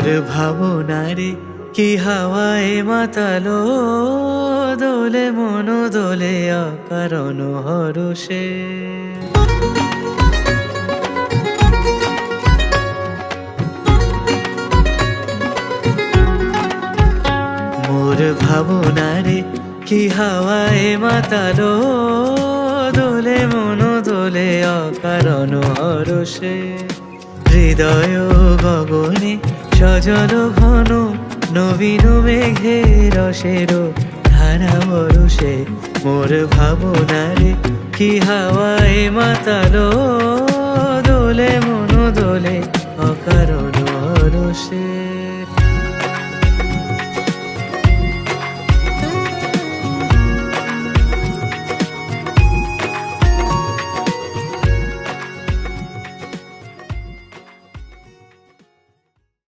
মোর ভাবনারে কি হাওয়ায় মাতালো, দোলে মন দোলে অকারণ হরষে। মোর ভাবনারে কি হাওয়ায় মাতালো, দোলে মন দোলে অকারণ হরষে। হৃদয় গগনে সজল ঘন নবীন মেঘে রসের ধারা বরষে। মোর ভাবনারে কি হাওয়ায় মাতালো, দোলে মন দোলে অকারণ হরষে।